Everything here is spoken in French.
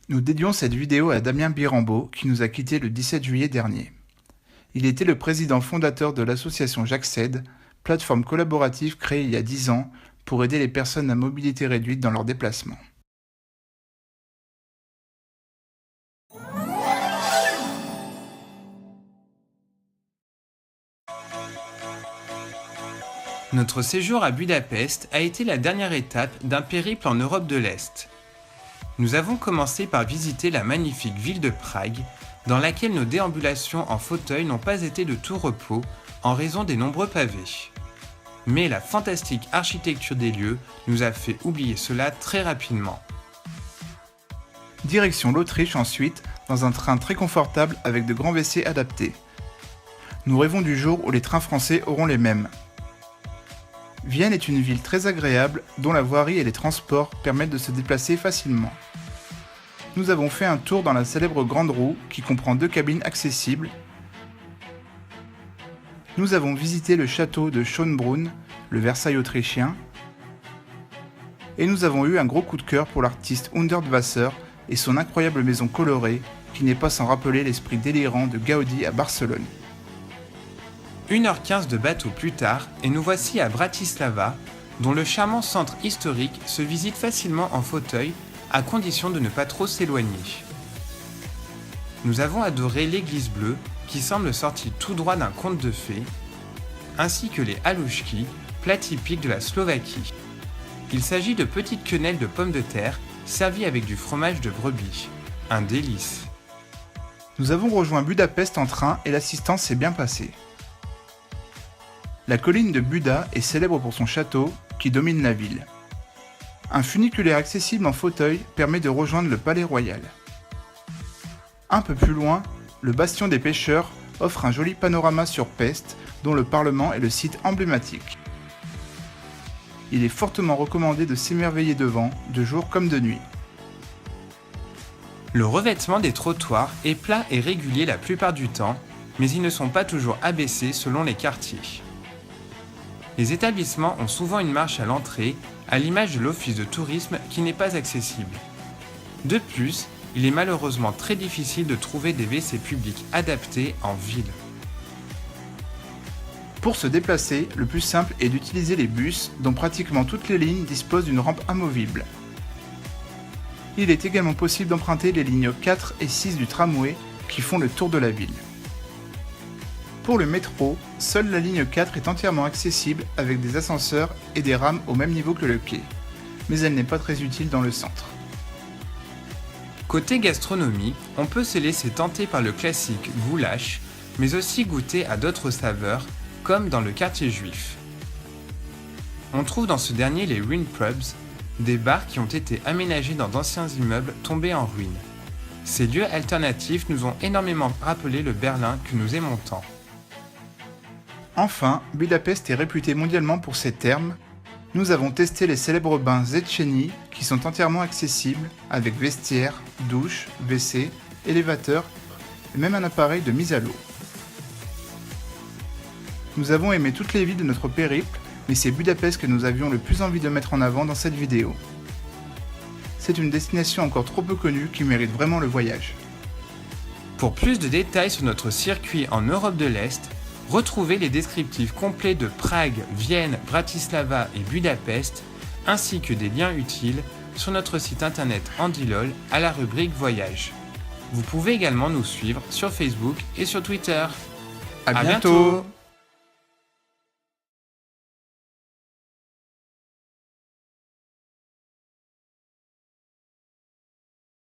Nous dédions cette vidéo à Damien Birambeau qui nous a quittés le 17 juillet dernier. Il était le président fondateur de l'association J'accède, plateforme collaborative créée il y a 10 ans pour aider les personnes à mobilité réduite dans leurs déplacements. Notre séjour à Budapest a été la dernière étape d'un périple en Europe de l'Est. Nous avons commencé par visiter la magnifique ville de Prague, dans laquelle nos déambulations en fauteuil n'ont pas été de tout repos en raison des nombreux pavés. Mais la fantastique architecture des lieux nous a fait oublier cela très rapidement. Direction l'Autriche ensuite, dans un train très confortable avec de grands WC adaptés. Nous rêvons du jour où les trains français auront les mêmes. Vienne est une ville très agréable dont la voirie et les transports permettent de se déplacer facilement. Nous avons fait un tour dans la célèbre Grande Roue qui comprend 2 cabines accessibles. Nous avons visité le château de Schönbrunn, le Versailles autrichien. Et nous avons eu un gros coup de cœur pour l'artiste Hundertwasser et son incroyable maison colorée qui n'est pas sans rappeler l'esprit délirant de Gaudi à Barcelone. 1h15 de bateau plus tard et nous voici à Bratislava, dont le charmant centre historique se visite facilement en fauteuil à condition de ne pas trop s'éloigner. Nous avons adoré l'église bleue qui semble sortie tout droit d'un conte de fées, ainsi que les halouchki, plats typiques de la Slovaquie. Il s'agit de petites quenelles de pommes de terre servies avec du fromage de brebis. Un délice. Nous avons rejoint Budapest en train et l'assistance s'est bien passée. La colline de Buda est célèbre pour son château qui domine la ville. Un funiculaire accessible en fauteuil permet de rejoindre le palais royal. Un peu plus loin, le bastion des pêcheurs offre un joli panorama sur Pest dont le Parlement est le site emblématique. Il est fortement recommandé de s'émerveiller devant, de jour comme de nuit. Le revêtement des trottoirs est plat et régulier la plupart du temps, mais ils ne sont pas toujours abaissés selon les quartiers. Les établissements ont souvent une marche à l'entrée, à l'image de l'office de tourisme qui n'est pas accessible. De plus, il est malheureusement très difficile de trouver des WC publics adaptés en ville. Pour se déplacer, le plus simple est d'utiliser les bus dont pratiquement toutes les lignes disposent d'une rampe amovible. Il est également possible d'emprunter les lignes 4 et 6 du tramway qui font le tour de la ville. Pour le métro, seule la ligne 4 est entièrement accessible avec des ascenseurs et des rames au même niveau que le quai, mais elle n'est pas très utile dans le centre. Côté gastronomie, on peut se laisser tenter par le classique goulash, mais aussi goûter à d'autres saveurs, comme dans le quartier juif. On trouve dans ce dernier les ruin pubs, des bars qui ont été aménagés dans d'anciens immeubles tombés en ruine. Ces lieux alternatifs nous ont énormément rappelé le Berlin que nous aimons tant. Enfin, Budapest est réputée mondialement pour ses thermes. Nous avons testé les célèbres bains Széchenyi qui sont entièrement accessibles avec vestiaire, douche, WC, élévateur et même un appareil de mise à l'eau. Nous avons aimé toutes les villes de notre périple, mais c'est Budapest que nous avions le plus envie de mettre en avant dans cette vidéo. C'est une destination encore trop peu connue qui mérite vraiment le voyage. Pour plus de détails sur notre circuit en Europe de l'Est, retrouvez les descriptifs complets de Prague, Vienne, Bratislava et Budapest, ainsi que des liens utiles sur notre site internet Andilol à la rubrique Voyage. Vous pouvez également nous suivre sur Facebook et sur Twitter. À bientôt.